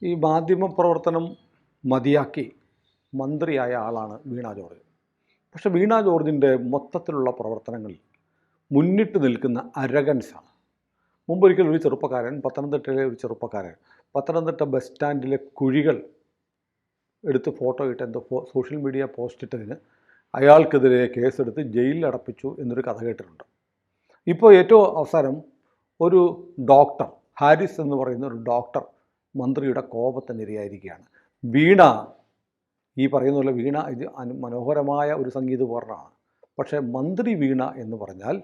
ഈ മാധ്യമ പ്രവർത്തനം മതിയാക്കി മന്ത്രിയായ ആളാണ് വീണ ജോർജ്. പക്ഷെ വീണ ജോർജിൻ്റെ മൊത്തത്തിലുള്ള പ്രവർത്തനങ്ങളിൽ മുന്നിട്ട് നിൽക്കുന്ന അരഗൻസാണ്. മുമ്പൊരിക്കൽ ഒരു ചെറുപ്പക്കാരൻ, പത്തനംതിട്ടയിലെ ഒരു ചെറുപ്പക്കാരൻ പത്തനംതിട്ട ബസ് സ്റ്റാൻഡിലെ കുഴികൾ എടുത്ത് ഫോട്ടോ ഇട്ട് എന്തോ സോഷ്യൽ മീഡിയ പോസ്റ്റ് ഇട്ടതിന് അയാൾക്കെതിരെ കേസെടുത്ത് ജയിലിൽ അടപ്പിച്ചു എന്നൊരു കഥ കേട്ടിട്ടുണ്ട്. ഇപ്പോൾ ഏറ്റവും അവസാനം ഒരു ഡോക്ടർ, ഹാരിസ് എന്ന് പറയുന്ന ഒരു ഡോക്ടർ മന്ത്രിയുടെ കോപത്തിനിരയായിരിക്കുകയാണ്. വീണ, ഈ പറയുന്ന പോലെ വീണ ഇത് മനോഹരമായ ഒരു സംഗീതോപകരണമാണ്. പക്ഷേ മന്ത്രി വീണ എന്ന് പറഞ്ഞാൽ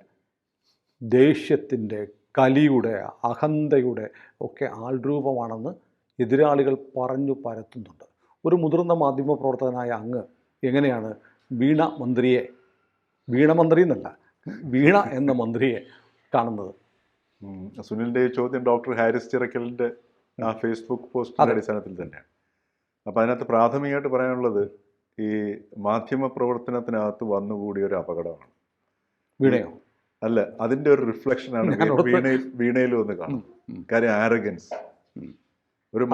ദേഷ്യത്തിൻ്റെ, കലിയുടെ, അഹന്തയുടെ ഒക്കെ ആൾരൂപമാണെന്ന് എതിരാളികൾ പറഞ്ഞു പരത്തുന്നുണ്ട്. ഒരു മുതിർന്ന മാധ്യമപ്രവർത്തകനായ അങ്ങ് എങ്ങനെയാണ് വീണ മന്ത്രിയെ, വീണ മന്ത്രി എന്നല്ല, വീണ എന്ന മന്ത്രിയെ കാണുന്നത്? സുനിലിൻ്റെ ചോദ്യം ഡോക്ടർ ഹാരിസ് ചിറക്കലിൻ്റെ ആ ഫേസ്ബുക്ക് പോസ്റ്റിൻ്റെ അടിസ്ഥാനത്തിൽ തന്നെയാണ്. അപ്പോൾ അതിനകത്ത് പ്രാഥമികമായിട്ട് പറയാനുള്ളത് ഈ മാധ്യമ പ്രവർത്തനത്തിനകത്ത് വന്നുകൂടിയ ഒരു അപകടമാണ്. വീണയോ? അല്ല, അതിൻ്റെ ഒരു റിഫ്ലക്ഷനാണ് വീണയിൽ വന്ന് കാണുന്നത്. കാര്യം ആരഗൻസ്, ഒരു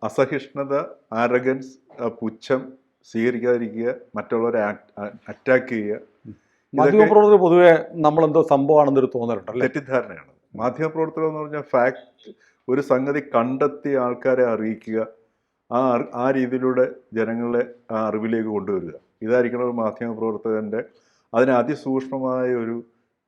അസഹിഷ്ണുത, ആരഗൻസ്, പുച്ഛം, സ്വീകരിക്കാതിരിക്കുക, മറ്റുള്ളവരെ അറ്റാക്ക് ചെയ്യുക. മാധ്യമപ്രവർത്തകർ പൊതുവെ നമ്മളെന്തോ സംഭവമാണെന്നൊരു തോന്നലുണ്ട്, തെറ്റിദ്ധാരണയാണ്. മാധ്യമപ്രവർത്തനം എന്ന് പറഞ്ഞാൽ ഫാക്ട്, ഒരു സംഗതി കണ്ടെത്തി ആൾക്കാരെ അറിയിക്കുക, ആ രീതിയിലൂടെ ജനങ്ങളെ ആ അറിവിലേക്ക് കൊണ്ടുവരിക. ഇതായിരിക്കണം ഒരു മാധ്യമപ്രവർത്തകൻ്റെ. അതിന് അതിസൂക്ഷ്മമായ ഒരു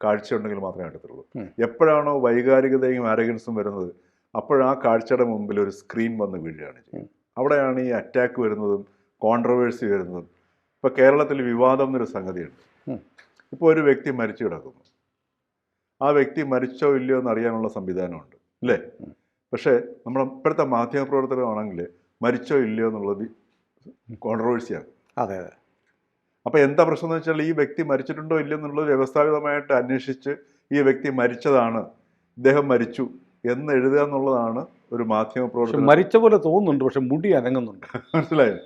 കാഴ്ച ഉണ്ടെങ്കിൽ മാത്രമേ എടുത്തുള്ളൂ. എപ്പോഴാണോ വൈകാരികതയും ആരഗൻസും വരുന്നത്, അപ്പോഴാ കാഴ്ചയുടെ മുമ്പിൽ ഒരു സ്ക്രീൻ വന്ന് വീഴുകയാണ് ചെയ്യുന്നത്. അവിടെയാണ് ഈ അറ്റാക്ക് വരുന്നതും കോൺട്രവേഴ്സി വരുന്നതും. ഇപ്പോൾ കേരളത്തിൽ വിവാദം എന്നൊരു സംഗതിയുണ്ട്. ഇപ്പോൾ ഒരു വ്യക്തി മരിച്ചു കിടക്കുന്നു, ആ വ്യക്തി മരിച്ചോ ഇല്ലയോ എന്ന് അറിയാനുള്ള സംവിധാനമുണ്ട്, അല്ലേ? പക്ഷേ നമ്മൾ ഇപ്പോഴത്തെ മാധ്യമപ്രവർത്തനമാണെങ്കിൽ മരിച്ചോ ഇല്ലയോ എന്നുള്ളത് കോൺട്രവേഴ്സിയാണ്. അതെ. അപ്പോൾ എന്താ പ്രശ്നം എന്ന് വെച്ചാൽ, ഈ വ്യക്തി മരിച്ചിട്ടുണ്ടോ ഇല്ലയോ എന്നുള്ളത് വ്യവസ്ഥാപിതമായിട്ട് അന്വേഷിച്ച് ഈ വ്യക്തി മരിച്ചതാണ്, ഇദ്ദേഹം മരിച്ചു എന്ന് എഴുതുക എന്നുള്ളതാണ് ഒരു മാധ്യമപ്രവർത്തനം. മരിച്ച പോലെ തോന്നുന്നുണ്ട്, പക്ഷെ മുടി അനങ്ങുന്നുണ്ട്. മനസ്സിലായോ?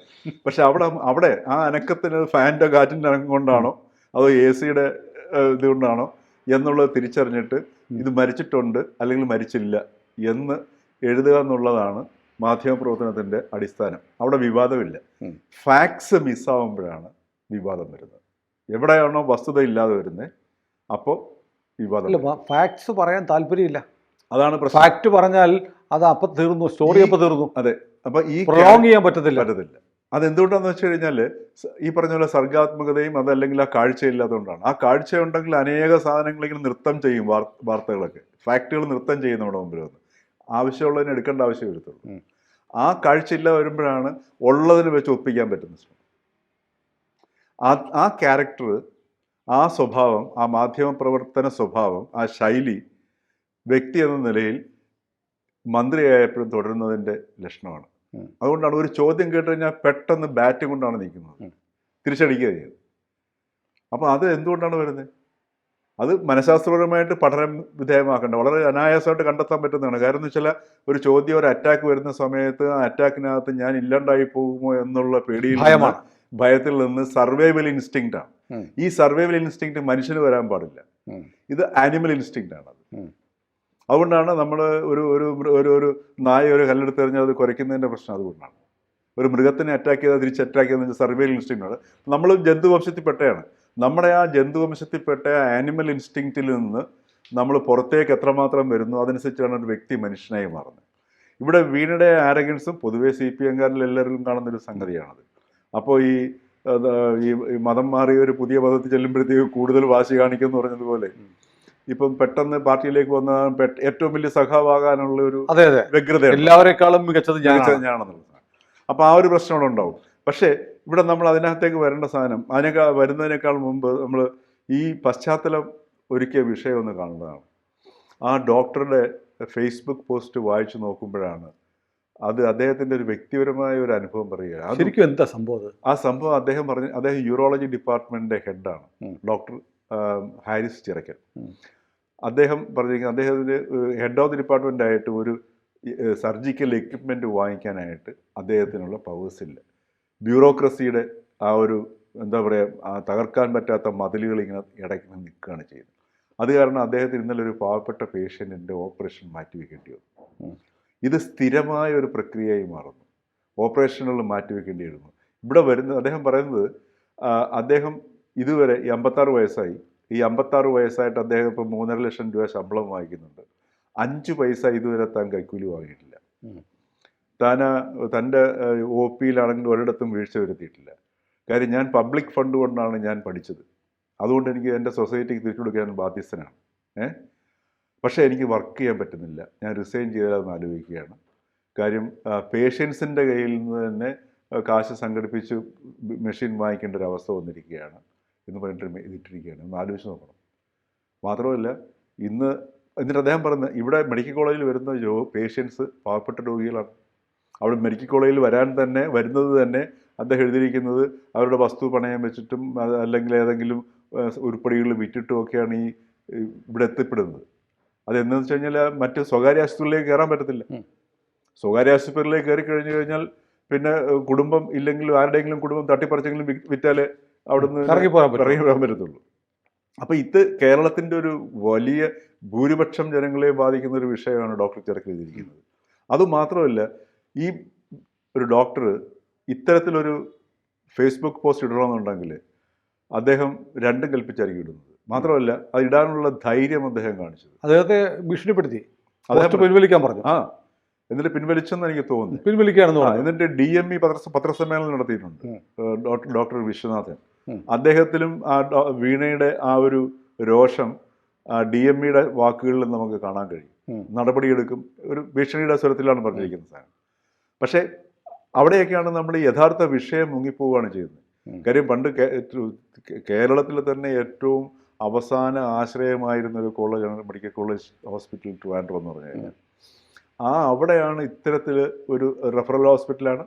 പക്ഷെ അവിടെ ആ അനക്കത്തിന് ഫാൻ്റെ കാറ്റിൻ്റെ അനക്കം കൊണ്ടാണോ അതോ AC-യുടെ ഇതുകൊണ്ടാണോ എന്നുള്ളത് തിരിച്ചറിഞ്ഞിട്ട് ഇത് മരിച്ചിട്ടുണ്ട് അല്ലെങ്കിൽ മരിച്ചില്ല എന്ന് എഴുതുക എന്നുള്ളതാണ് മാധ്യമപ്രവർത്തനത്തിൻ്റെ അടിസ്ഥാനം. അവിടെ വിവാദമില്ല. ഫാക്ട്സ് മിസ്സാവുമ്പോഴാണ് വിവാദം വരുന്നത്. എവിടെയാണോ വസ്തുത ഇല്ലാതെ വരുന്നത് അപ്പോൾ വിവാദം. ഫാക്ട്സ് പറയാൻ താല്പര്യമില്ല, അതാണ് പ്രശ്നം. ഫാക്ട് പറഞ്ഞാൽ അത് അപ്പം തീർന്നു, സ്റ്റോറി അപ്പം തീർന്നു. അതെ. അപ്പോൾ ഈ പ്രൊലോങ് ചെയ്യാൻ പറ്റത്തില്ല. അതെന്തുകൊണ്ടാന്ന് വെച്ച് കഴിഞ്ഞാൽ, ഈ പറഞ്ഞ പോലെ സർഗാത്മകതയും അതല്ലെങ്കിൽ ആ കാഴ്ചയില്ലാത്തതുകൊണ്ടാണ്. ആ കാഴ്ച ഉണ്ടെങ്കിൽ അനേക സാധനങ്ങളെങ്കിലും നൃത്തം ചെയ്യും, വാർത്തകളൊക്കെ, ഫാക്ടുകൾ നൃത്തം ചെയ്യുന്ന നമ്മുടെ മുമ്പിൽ വന്ന് ആവശ്യമുള്ളതിന് എടുക്കേണ്ട ആവശ്യം വരുത്തുള്ളൂ. ആ കാഴ്ചയില്ലാതെ വരുമ്പോഴാണ് ഉള്ളതിന് വെച്ച് ഒപ്പിക്കാൻ പറ്റുന്ന ശ്രമം. ആ ക്യാരക്ടർ, ആ സ്വഭാവം, ആ മാധ്യമ പ്രവർത്തന സ്വഭാവം, ആ ശൈലി വ്യക്തി എന്ന നിലയിൽ മന്ത്രിയായപ്പോഴും തുടരുന്നതിൻ്റെ ലക്ഷണമാണ്. അതുകൊണ്ടാണ് ഒരു ചോദ്യം കേട്ട് കഴിഞ്ഞാൽ പെട്ടെന്ന് ബാറ്റ് കൊണ്ടാണ് നിൽക്കുന്നത്, തിരിച്ചടിക്കുക ചെയ്യുന്നത്. അപ്പോൾ അത് എന്തുകൊണ്ടാണ് വരുന്നത്? അത് മനഃശാസ്ത്രപരമായിട്ട് പഠനം വിധേയമാക്കേണ്ട, വളരെ അനായാസമായിട്ട് കണ്ടെത്താൻ പറ്റുന്നതാണ്. കാരണം എന്ന് വെച്ചാൽ, ഒരു ചോദ്യം, ഒരു അറ്റാക്ക് വരുന്ന സമയത്ത് ആ അറ്റാക്കിനകത്ത് ഞാൻ ഇല്ലാണ്ടായി പോകുമോ എന്നുള്ള ഭയത്തിൽ നിന്ന് സർവൈവൽ ഇൻസ്റ്റിങ്ക്റ്റ് ആണ്. ഈ സർവൈവൽ ഇൻസ്റ്റിങ്ക്റ്റ് മനുഷ്യന് വരാൻ പാടില്ല. ഇത് ആനിമൽ ഇൻസ്റ്റിങ്ക്റ്റ് ആണ്. അതുകൊണ്ടാണ് നമ്മൾ ഒരു നായ ഒരു കല്ലെടുത്ത് എറിഞ്ഞാൽ അത് കുരയ്ക്കുന്നതിൻ്റെ പ്രശ്നം അതുകൊണ്ടാണ്. ഒരു മൃഗത്തിനെ അറ്റാക്ക് ചെയ്താൽ തിരിച്ച് അറ്റാക്ക് ചെയ്തെന്ന് വെച്ചാൽ സർവൈവൽ ഇൻസ്റ്റിങ്ക്റ്റാണ്. നമ്മൾ ജന്തുവംശത്തിൽപ്പെട്ടയാണ്. നമ്മുടെ ആ ജന്തുവംശത്തിൽപ്പെട്ട ആനിമൽ ഇൻസ്റ്റിങ്ക്റ്റിൽ നിന്ന് നമ്മൾ പുറത്തേക്ക് എത്രമാത്രം വരുന്നു അതനുസരിച്ചാണ് ഒരു വ്യക്തി മനുഷ്യനായി മാറുന്നത്. ഇവിടെ വീണയുടെ ആരഗൻസും പൊതുവെ CPM-കാരിൽ എല്ലാവരിലും കാണുന്നൊരു സംഗതിയാണത്. അപ്പോൾ ഈ മതം മാറി ഒരു പുതിയ മതത്തിൽ ചെല്ലുമ്പോഴത്തേക്ക് കൂടുതൽ വാശി കാണിക്കുമെന്ന് പറഞ്ഞതുപോലെ, ഇപ്പം പെട്ടെന്ന് പാർട്ടിയിലേക്ക് വന്ന ഏറ്റവും വലിയ സഖാവാകാനുള്ള ഒരു വ്യഗ്രത, എല്ലാവരെക്കാളും മികച്ചത് ഞാനാണെന്നുള്ളത്. അപ്പോൾ ആ ഒരു പ്രശ്നം അവിടെ ഉണ്ടാവും. പക്ഷേ ഇവിടെ നമ്മൾ അതിനകത്തേക്ക് വരേണ്ട സാധനം, വരുന്നതിനേക്കാൾ മുമ്പ് നമ്മൾ ഈ പശ്ചാത്തലം ഒരുക്കിയ വിഷയം ഒന്ന് കാണുന്നതാണ്. ആ ഡോക്ടറുടെ ഫേസ്ബുക്ക് പോസ്റ്റ് വായിച്ചു നോക്കുമ്പോഴാണ് അത് അദ്ദേഹത്തിൻ്റെ ഒരു വ്യക്തിപരമായ ഒരു അനുഭവം പറയുക. ശരിക്കും എന്താ സംഭവം? ആ സംഭവം അദ്ദേഹം യൂറോളജി ഡിപ്പാർട്ട്മെൻറ്റിൻ്റെ ഹെഡാണ്, ഡോക്ടർ ഹാരിസ് ചിറക്കൽ. അദ്ദേഹം പറഞ്ഞിരിക്കുന്നത്, അദ്ദേഹത്തിൻ്റെ ഹെഡ് ഓഫ് ദി ഡിപ്പാർട്ട്മെൻ്റ് ആയിട്ട് ഒരു സർജിക്കൽ എക്യുപ്മെൻറ്റ് വാങ്ങിക്കാനായിട്ട് അദ്ദേഹത്തിനുള്ള പവേഴ്സ് ഇല്ല. ബ്യൂറോക്രസിയുടെ ആ ഒരു എന്താ പറയുക, തകർക്കാൻ പറ്റാത്ത മതിലുകൾ ഇങ്ങനെ ഇടയ്ക്ക് നിൽക്കുകയാണ് ചെയ്യുന്നത്. അത് കാരണം അദ്ദേഹത്തിന് ഇന്നലെ ഒരു പാവപ്പെട്ട പേഷ്യൻറ്റിൻ്റെ ഓപ്പറേഷൻ മാറ്റിവെക്കേണ്ടി വന്നു. ഇത് സ്ഥിരമായ ഒരു പ്രക്രിയയായി മാറുന്നു. ഓപ്പറേഷനുകൾ മാറ്റിവെക്കേണ്ടി വരുന്നു. ഇവിടെ വരുന്നത് അദ്ദേഹം പറയുന്നത്, അദ്ദേഹം ഇതുവരെ ഈ 56 വയസ്സായി, ഈ 56 വയസ്സായിട്ട് അദ്ദേഹം ഇപ്പോൾ 3.5 ലക്ഷം രൂപ ശമ്പളം വാങ്ങിക്കുന്നുണ്ട്. 5 പൈസ ഇതുവരെ താൻ കൈക്കൂലി വാങ്ങിയിട്ടില്ല. തൻ്റെ OP-യിലാണെങ്കിൽ ഒരിടത്തും വീഴ്ച വരുത്തിയിട്ടില്ല. കാര്യം ഞാൻ പബ്ലിക് ഫണ്ട് കൊണ്ടാണ് ഞാൻ പഠിച്ചത്. അതുകൊണ്ട് എനിക്ക് എൻ്റെ സൊസൈറ്റിക്ക് തിരിച്ചു കൊടുക്കാൻ ബാധ്യസ്ഥനാണ്. പക്ഷേ എനിക്ക് വർക്ക് ചെയ്യാൻ പറ്റുന്നില്ല. ഞാൻ റിസൈൻ ചെയ്താലെന്ന് ആലോചിക്കുകയാണ്. കാര്യം പേഷ്യൻസിൻ്റെ കയ്യിൽ നിന്ന് തന്നെ കാശ് സംഘടിപ്പിച്ച് മെഷീൻ വാങ്ങിക്കേണ്ട ഒരു അവസ്ഥ വന്നിരിക്കുകയാണ് എന്ന് പറഞ്ഞിട്ട് ഇതിട്ടിരിക്കുകയാണ്. ഒന്ന് ആലോചിച്ച് നോക്കണം. മാത്രമല്ല എന്നിട്ട് അദ്ദേഹം പറയുന്നത്, ഇവിടെ മെഡിക്കൽ കോളേജിൽ വരുന്ന പേഷ്യൻസ് പാവപ്പെട്ട രോഗികളാണ്. അവിടെ മെഡിക്കൽ കോളേജിൽ വരുന്നത് തന്നെ അദ്ദേഹം എഴുതിയിരിക്കുന്നത് അവരുടെ വസ്തു പണയം വെച്ചിട്ടും അല്ലെങ്കിൽ ഏതെങ്കിലും ഉരുപ്പടികൾ വിറ്റിട്ടും ഒക്കെയാണ് ഇവിടെ എത്തിപ്പെടുന്നത്. അതെന്താണെന്ന് വെച്ച് കഴിഞ്ഞാൽ മറ്റ് സ്വകാര്യ ആശുപത്രിയിലേക്ക് കയറാൻ പറ്റത്തില്ല. സ്വകാര്യ ആശുപത്രിയിലേക്ക് കയറി കഴിഞ്ഞു കഴിഞ്ഞാൽ പിന്നെ കുടുംബം ഇല്ലെങ്കിലും ആരുടെയെങ്കിലും കുടുംബം തട്ടിപ്പറിച്ചെങ്കിലും വിറ്റാലേ അവിടുന്ന് ഇറങ്ങി പോകാൻ പറ്റത്തുള്ളൂ. അപ്പം ഇത് കേരളത്തിൻ്റെ ഒരു വലിയ ഭൂരിപക്ഷം ജനങ്ങളെ ബാധിക്കുന്ന ഒരു വിഷയമാണ് ഡോക്ടർ ചെറുക്ക് എഴുതിയിരിക്കുന്നത്. അതുമാത്രമല്ല, ഈ ഒരു ഡോക്ടർ ഇത്തരത്തിലൊരു ഫേസ്ബുക്ക് പോസ്റ്റ് ഇടണമെന്നുണ്ടെങ്കിൽ അദ്ദേഹം രണ്ടും കൽപ്പിച്ചായിരിക്കും ഇടുന്നത്. മാത്രമല്ല, അത് ഇടാനുള്ള ധൈര്യം അദ്ദേഹം കാണിച്ചത്. അദ്ദേഹത്തെ ഭീഷണിപ്പെടുത്തി അദ്ദേഹം പിൻവലിക്കാൻ പറഞ്ഞു. എന്നിട്ട് പിൻവലിച്ചെന്ന് എനിക്ക് തോന്നുന്നു. പിൻവലിക്കുകയാണെന്ന് പറഞ്ഞു. എന്നിട്ട് DME പത്രസമ്മേളനം നടത്തിയിട്ടുണ്ട് ഡോക്ടർ വിശ്വനാഥൻ. അദ്ദേഹത്തിലും ആ വീണയുടെ ആ ഒരു രോഷം DME-യുടെ വാക്കുകളിൽ നമുക്ക് കാണാൻ കഴിയും. നടപടിയെടുക്കും, ഒരു ഭീഷണിയുടെ സ്വരത്തിലാണ് പറഞ്ഞിരിക്കുന്ന സാധനം. പക്ഷേ അവിടെയൊക്കെയാണ് നമ്മുടെ യഥാർത്ഥ വിഷയം മുങ്ങിപ്പോവുകയാണ് ചെയ്യുന്നത്. കാര്യം പണ്ട് കേരളത്തിൽ തന്നെ ഏറ്റവും അവസാന ആശ്രയമായിരുന്ന ഒരു കോളേജാണ് മെഡിക്കൽ കോളേജ് ഹോസ്പിറ്റൽ ട്രിവാൻഡ്രം എന്ന് പറഞ്ഞു കഴിഞ്ഞാൽ. അവിടെയാണ് ഇത്തരത്തിൽ ഒരു റെഫറൽ ഹോസ്പിറ്റലാണ്.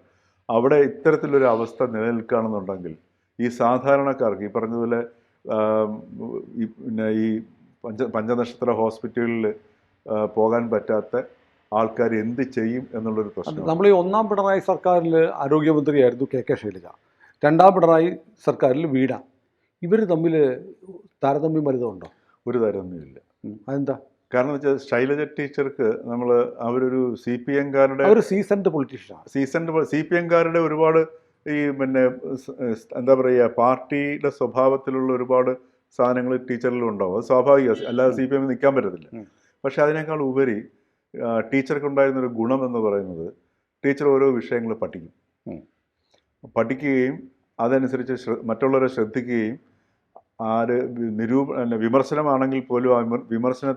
അവിടെ ഇത്തരത്തിലൊരു അവസ്ഥ നിലനിൽക്കുകയാണെന്നുണ്ടെങ്കിൽ ഈ സാധാരണക്കാർക്ക് ഈ പറഞ്ഞതുപോലെ പിന്നെ ഈ പഞ്ചനക്ഷത്ര ഹോസ്പിറ്റലുകളിൽ പോകാൻ പറ്റാത്ത ആൾക്കാർ എന്ത് ചെയ്യും എന്നുള്ളൊരു പ്രശ്നം. നമ്മൾ ഈ ഒന്നാം പിണറായി സർക്കാരിൽ ആരോഗ്യമന്ത്രിയായിരുന്നു KK ശൈലജ, രണ്ടാം പിണറായി സർക്കാരിൽ വീണ. ഇവർ തമ്മിൽ താരതമ്യം വലുതുണ്ടോ? ഒരു താരതമ്യമില്ല. അതെന്താ കാരണം എന്ന് വെച്ചാൽ ശൈലജ ടീച്ചർക്ക് അവരൊരു CPM-കാരുടെ സീസൺഡ് പൊളിറ്റീഷ്യനാണ്. CPM-കാരുടെ ഒരുപാട് ഈ പിന്നെ എന്താ പറയുക, പാർട്ടിയുടെ സ്വഭാവത്തിലുള്ള ഒരുപാട് സാധനങ്ങൾ ടീച്ചറിലും ഉണ്ടാവും. അത് സ്വാഭാവികം, അല്ലാതെ CPM നിൽക്കാൻ പറ്റത്തില്ല. പക്ഷെ അതിനേക്കാൾ ഉപരി ടീച്ചർക്കുണ്ടായിരുന്നൊരു ഗുണം എന്ന് പറയുന്നത്, ടീച്ചർ ഓരോ വിഷയങ്ങൾ പഠിക്കുകയും അതനുസരിച്ച് മറ്റുള്ളവരെ ശ്രദ്ധിക്കുകയും വിമർശനമാണെങ്കിൽ പോലും ആ വിമർശനം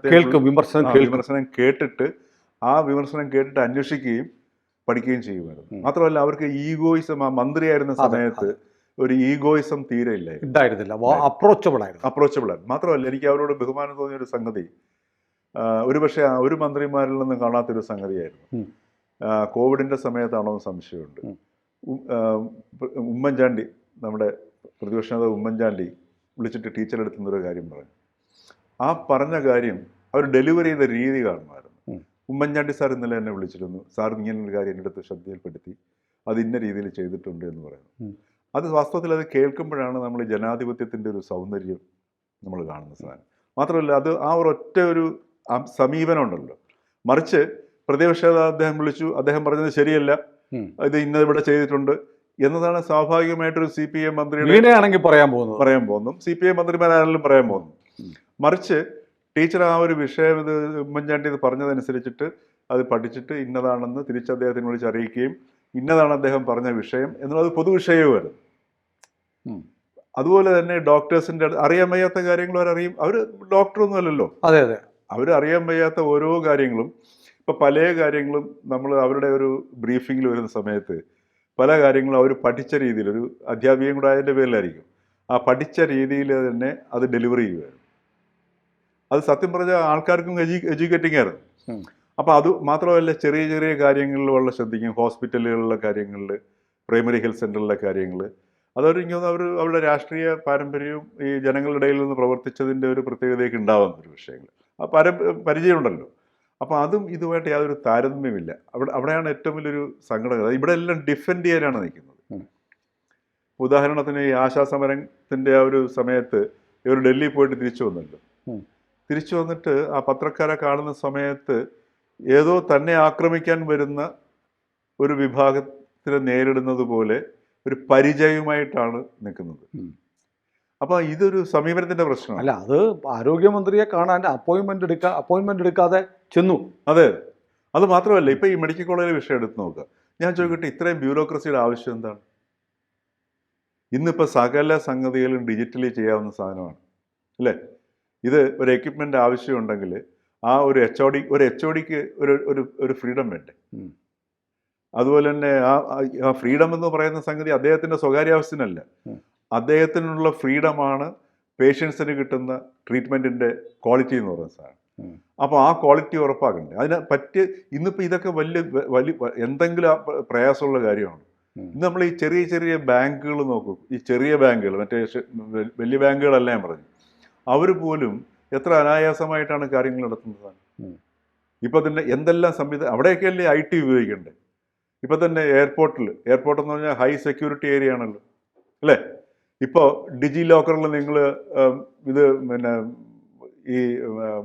കേട്ടിട്ട് അന്വേഷിക്കുകയും പഠിക്കുകയും ചെയ്യുമായിരുന്നു. മാത്രമല്ല, അവർക്ക് ഈഗോയിസം, ആ മന്ത്രിയായിരുന്ന സമയത്ത് ഒരു ഈഗോയിസം തീരെ ഇല്ലായിരുന്നില്ല. അപ്രോച്ചബിൾ ആയിരുന്നു. മാത്രമല്ല, എനിക്ക് അവരോട് ബഹുമാനം തോന്നിയൊരു സംഗതി, ഒരുപക്ഷെ ഒരു മന്ത്രിമാരിൽ നിന്നും കാണാത്തൊരു സംഗതിയായിരുന്നു. കോവിഡിൻ്റെ സമയത്താണോ എന്ന് സംശയമുണ്ട്. ഉമ്മൻചാണ്ടി, നമ്മുടെ പ്രതിപക്ഷ നേതാവ് ഉമ്മൻചാണ്ടി വിളിച്ചിട്ട് ടീച്ചറെടുത്തുന്നൊരു കാര്യം പറഞ്ഞു. ആ പറഞ്ഞ കാര്യം അവർ ഡെലിവറി ചെയ്ത രീതി കാണുമായിരുന്നു. ഉമ്മൻചാണ്ടി സാർ ഇന്നലെ എന്നെ വിളിച്ചിരുന്നു, സാർ ഇങ്ങനൊരു കാര്യം എൻ്റെ അടുത്ത് ശ്രദ്ധയിൽപ്പെടുത്തി, അത് ഇന്ന രീതിയിൽ ചെയ്തിട്ടുണ്ട് എന്ന് പറയുന്നു. അത് വാസ്തവത്തിൽ അത് കേൾക്കുമ്പോഴാണ് നമ്മൾ ജനാധിപത്യത്തിൻ്റെ ഒരു സൗന്ദര്യം നമ്മൾ കാണുന്ന സാധനം. മാത്രമല്ല, അത് ആ ഒരൊറ്റ ഒരു സമീപനം ഉണ്ടല്ലോ. മറിച്ച് പ്രതിപക്ഷ അദ്ദേഹം വിളിച്ചു, അദ്ദേഹം പറഞ്ഞത് ശരിയല്ല, ഇത് ഇന്നത് ഇവിടെ ചെയ്തിട്ടുണ്ട് എന്നതാണ് സ്വാഭാവികമായിട്ടൊരു CPM മന്ത്രിയാണെങ്കിൽ പറയാൻ പോകുന്നു. CPM മന്ത്രിമാരാണെങ്കിലും പറയാൻ പോകുന്നു. മറിച്ച് ടീച്ചർ ആ ഒരു വിഷയം, ഇത് ഉമ്മൻചാണ്ടി ഇത് പറഞ്ഞതനുസരിച്ചിട്ട് അത് പഠിച്ചിട്ട് ഇന്നതാണെന്ന് തിരിച്ച് അദ്ദേഹത്തിനെ വിളിച്ച് അറിയിക്കുകയും ഇന്നതാണ് അദ്ദേഹം പറഞ്ഞ വിഷയം എന്നുള്ളത് പൊതുവിഷയവുമായിരുന്നു. അതുപോലെ തന്നെ ഡോക്ടേഴ്സിൻ്റെ അറിയാൻ വയ്യാത്ത കാര്യങ്ങൾ അവരറിയും. അവർ ഡോക്ടറൊന്നും അല്ലല്ലോ. അതെ, അവർ അറിയാൻ വയ്യാത്ത ഓരോ കാര്യങ്ങളും, ഇപ്പം പല കാര്യങ്ങളും നമ്മൾ അവരുടെ ഒരു ബ്രീഫിങ്ങിൽ വരുന്ന സമയത്ത് പല കാര്യങ്ങളും അവർ പഠിച്ച രീതിയിൽ, ഒരു അധ്യാപികയും കൂടെ അതിൻ്റെ പേരിലായിരിക്കും, ആ പഠിച്ച രീതിയിൽ തന്നെ അത് ഡെലിവറി ചെയ്യുമായിരുന്നു. അത് സത്യം പറഞ്ഞാൽ ആൾക്കാർക്കും എഡ്യൂക്കേറ്റിംഗ് ആയിരുന്നു. അപ്പോൾ അത് മാത്രമല്ല, ചെറിയ ചെറിയ കാര്യങ്ങളിൽ വളരെ ശ്രദ്ധിക്കും. ഹോസ്പിറ്റലുകളിലെ കാര്യങ്ങളിൽ, പ്രൈമറി ഹെൽത്ത് സെൻ്ററിലെ കാര്യങ്ങൾ, അവരുടെ രാഷ്ട്രീയ പാരമ്പര്യവും ഈ ജനങ്ങളുടെ ഇടയിൽ നിന്ന് പ്രവർത്തിച്ചതിൻ്റെ ഒരു പ്രത്യേകതയൊക്കെ ഉണ്ടാവുന്ന ഒരു വിഷയങ്ങൾ, ആ പരിചയമുണ്ടല്ലോ. അപ്പോൾ അതും ഇതുമായിട്ട് യാതൊരു താരതമ്യമില്ല. അവിടെയാണ് ഏറ്റവും വലിയൊരു സങ്കടം. ഇവിടെ എല്ലാം ഡിഫെൻഡ് ചെയ്യാനാണ് നിൽക്കുന്നത്. ഉദാഹരണത്തിന് ഈ ആശാസമരത്തിൻ്റെ ആ ഒരു സമയത്ത് ഇവർ ഡൽഹി പോയിട്ട് തിരിച്ചു വന്നല്ലോ. തിരിച്ചു വന്നിട്ട് ആ പത്രക്കാരെ കാണുന്ന സമയത്ത് ഏതോ തന്നെ ആക്രമിക്കാൻ വരുന്ന ഒരു വിഭാഗത്തിനെ നേരിടുന്നത് പോലെ ഒരു പരിചയമായിട്ടാണ് നിൽക്കുന്നത്. അപ്പോൾ ഇതൊരു സമീപനത്തിന്റെ പ്രശ്നമാണ്. അല്ല, അത് ആരോഗ്യമന്ത്രിയെ കാണാൻ അപ്പോയിൻമെന്റ് എടുക്കാതെ ചെന്നു. അതെ, അത് മാത്രമല്ല, ഇപ്പൊ ഈ മെഡിക്കൽ കോളേജിലെ വിഷയം എടുത്ത് നോക്കുക. ഞാൻ ചോദിക്കട്ടെ, ഇത്രയും ബ്യൂറോക്രസിയുടെ ആവശ്യം എന്താണ്? ഇന്നിപ്പോ സകല സംഗതികളും ഡിജിറ്റലി ചെയ്യാവുന്ന സാധനമാണ്, അല്ലേ? ഇത് ഒരു എക്യുപ്മെന്റ് ആവശ്യമുണ്ടെങ്കിൽ ആ ഒരു എച്ച് ഒ ഡിക്ക് ഒരു ഫ്രീഡം വേണ്ടേ? അതുപോലെ തന്നെ ആ ഫ്രീഡം എന്ന് പറയുന്ന സംഗതി അദ്ദേഹത്തിന്റെ സ്വകാര്യാവശ്യത്തിനല്ല, അദ്ദേഹത്തിനുള്ള ഫ്രീഡമാണ് പേഷ്യൻസിന് കിട്ടുന്ന ട്രീറ്റ്മെന്റിന്റെ ക്വാളിറ്റി എന്ന് പറയുന്ന സാധനം. അപ്പോൾ ആ ക്വാളിറ്റി ഉറപ്പാക്കണ്ടേ? അതിനെ പറ്റിയ ഇന്നിപ്പോൾ ഇതൊക്കെ വലിയ എന്തെങ്കിലും പ്രയാസമുള്ള കാര്യമാണ്. ഇന്ന് നമ്മൾ ഈ ചെറിയ ചെറിയ ബാങ്കുകൾ നോക്കൂ, ഈ ചെറിയ ബാങ്കുകൾ, മറ്റേ വലിയ ബാങ്കുകളല്ല ഞാൻ പറഞ്ഞു, അവർ പോലും എത്ര അനായാസമായിട്ടാണ് കാര്യങ്ങൾ നടത്തുന്നത്. ഇപ്പം തന്നെ എന്തെല്ലാം അവിടെയൊക്കെ അല്ലേ IT ഉപയോഗിക്കണ്ടേ? ഇപ്പം തന്നെ എയർപോർട്ട് എന്ന് പറഞ്ഞാൽ ഹൈ സെക്യൂരിറ്റി ഏരിയ ആണല്ലോ, അല്ലേ? ഇപ്പോൾ ഡിജി ലോക്കറിൽ നിങ്ങൾ ഇത് പിന്നെ ഈ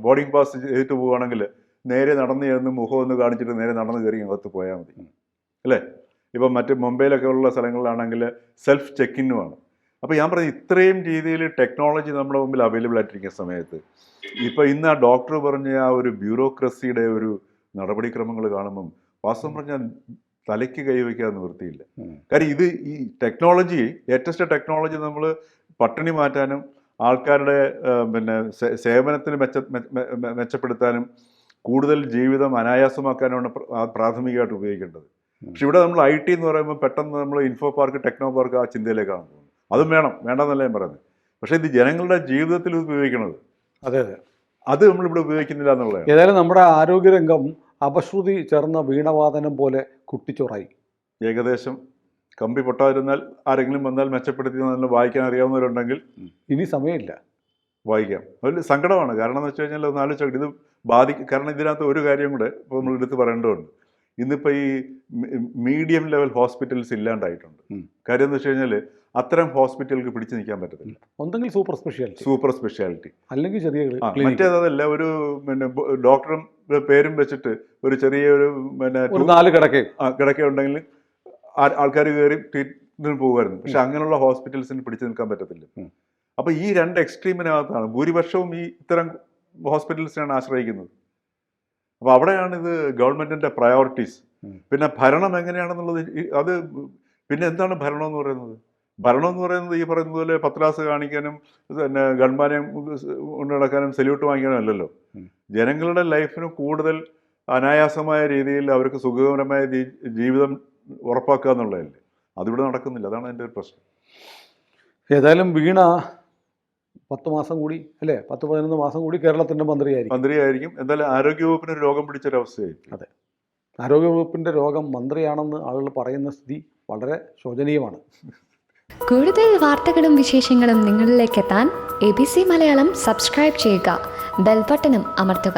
ബോർഡിംഗ് പാസ് ചെയ്തിട്ട് പോവുകയാണെങ്കിൽ നേരെ നടന്ന് ചെന്ന് മുഖം ഒന്ന് കാണിച്ചിട്ട് നേരെ നടന്ന് കയറി അകത്ത് പോയാൽ മതി, അല്ലേ? ഇപ്പം മറ്റ് മുംബൈയിലൊക്കെ ഉള്ള സ്ഥലങ്ങളിലാണെങ്കിൽ സെൽഫ് ചെക്കിനുമാണ്. അപ്പോൾ ഞാൻ പറഞ്ഞു, ഇത്രയും രീതിയിൽ ടെക്നോളജി നമ്മുടെ മുമ്പിൽ അവൈലബിൾ ആയിട്ടിരിക്കുന്ന സമയത്ത് ഇപ്പം ഇന്ന് ആ ഡോക്ടർ പറഞ്ഞ ആ ഒരു ബ്യൂറോക്രസിയുടെ ഒരു നടപടിക്രമങ്ങൾ കാണുമ്പം വാസ്തവം പറഞ്ഞാൽ തലയ്ക്ക് കൈവയ്ക്കാതെ നിവൃത്തിയില്ല. കാര്യം ഇത് ഈ ലേറ്റസ്റ്റ് ടെക്നോളജി നമ്മൾ പട്ടിണി മാറ്റാനും ആൾക്കാരുടെ പിന്നെ സേവനത്തിന് മെച്ചപ്പെടുത്താനും കൂടുതൽ ജീവിതം അനായാസമാക്കാനുമാണ് പ്രാഥമികമായിട്ട് ഉപയോഗിക്കേണ്ടത്. പക്ഷെ ഇവിടെ നമ്മൾ IT എന്ന് പറയുമ്പോൾ പെട്ടെന്ന് നമ്മൾ ഇൻഫോ പാർക്ക്, ടെക്നോ പാർക്ക് ആ ചിന്തയിലേക്കാണ് പോകുന്നത്. അതും വേണ്ടെന്നല്ല ഞാൻ പറയുന്നത്. പക്ഷേ ഇത് ജനങ്ങളുടെ ജീവിതത്തിൽ ഉപയോഗിക്കണത്, അതെ, അത് നമ്മളിവിടെ ഉപയോഗിക്കുന്നില്ല എന്നുള്ളതാണ്. ഏതായാലും നമ്മുടെ ആരോഗ്യരംഗം അപശ്രുതി ചേർന്ന വീണവാദനം പോലെ കുട്ടിച്ചോറായി. ഏകദേശം കമ്പി പൊട്ടാതിരുന്നാൽ ആരെങ്കിലും വന്നാൽ മെച്ചപ്പെടുത്തി നല്ല വായിക്കാൻ അറിയാവുന്നവരുണ്ടെങ്കിൽ ഇനി സമയമില്ല, വായിക്കാം. അതിൽ സങ്കടമാണ്. കാരണം എന്ന് വെച്ച് കഴിഞ്ഞാൽ ഒന്ന് ആലോചിച്ചോട്ടെ, ഇത് കാരണം ഇതിനകത്ത് ഒരു കാര്യം കൂടെ ഇപ്പോൾ നമ്മൾ എടുത്ത് പറയേണ്ടതുണ്ട്. ഇന്നിപ്പോൾ ഈ മീഡിയം ലെവൽ ഹോസ്പിറ്റൽസ് ഇല്ലാണ്ടായിട്ടുണ്ട്. കാര്യം എന്ന് വെച്ച് കഴിഞ്ഞാൽ അത്തരം ഹോസ്പിറ്റലുകൾക്ക് പിടിച്ചു നിൽക്കാൻ പറ്റത്തില്ല. ഒന്നെങ്കിൽ സൂപ്പർ സ്പെഷ്യാലിറ്റി അല്ലെങ്കിൽ ചെറിയ, മറ്റേതല്ല ഒരു പിന്നെ ഡോക്ടറും പേരും വെച്ചിട്ട് ഒരു ചെറിയൊരു പിന്നെ 4 കിടക്ക ഉണ്ടെങ്കിൽ ആൾക്കാർ കയറി ട്രീറ്റ്മെന്റിന് പോകുമായിരുന്നു. പക്ഷെ അങ്ങനെയുള്ള ഹോസ്പിറ്റൽസിന് പിടിച്ചു നിൽക്കാൻ പറ്റത്തില്ല. അപ്പൊ ഈ 2 എക്സ്ട്രീമിനകത്താണ് ഭൂരിപക്ഷവും ഈ ഇത്തരം ഹോസ്പിറ്റൽസിനാണ് ആശ്രയിക്കുന്നത്. അപ്പൊ അവിടെയാണ് ഇത് ഗവൺമെന്റിന്റെ പ്രയോറിറ്റീസ്. പിന്നെ ഭരണം എങ്ങനെയാണെന്നുള്ളത് അത് പിന്നെ എന്താണ് ഭരണം എന്ന് പറയുന്നത്? ഭരണം എന്ന് പറയുന്നത് ഈ പറയുന്നത് പോലെ പത്രാസ് കാണിക്കാനും പിന്നെ ഗൺമാനം കൊണ്ട് നടക്കാനും സല്യൂട്ട് വാങ്ങിക്കാനും അല്ലല്ലോ. ജനങ്ങളുടെ ലൈഫിന് കൂടുതൽ അനായാസമായ രീതിയിൽ അവർക്ക് സുഖകരമായ ജീവിതം ഉറപ്പാക്കുക എന്നുള്ളതല്ലേ. അതിവിടെ നടക്കുന്നില്ല. അതാണ് എൻ്റെ ഒരു പ്രശ്നം. ഏതായാലും വീണ 10 മാസം കൂടി, അല്ലേ, 10-11 മാസം കൂടി കേരളത്തിൻ്റെ മന്ത്രിയായിരിക്കും. എന്തായാലും ആരോഗ്യവകുപ്പിന് രോഗം പിടിച്ചൊരവസ്ഥയായിരിക്കും. അതെ, ആരോഗ്യവകുപ്പിൻ്റെ രോഗം മന്ത്രിയാണെന്ന് ആളുകൾ പറയുന്ന സ്ഥിതി വളരെ ശോചനീയമാണ്. കൂടുതൽ വാർത്തകളും വിശേഷങ്ങളും നിങ്ങളിലേക്ക് എത്താൻ ABC മലയാളം സബ്സ്ക്രൈബ് ചെയ്യുക, ബെൽ ബട്ടണും അമർത്തുക.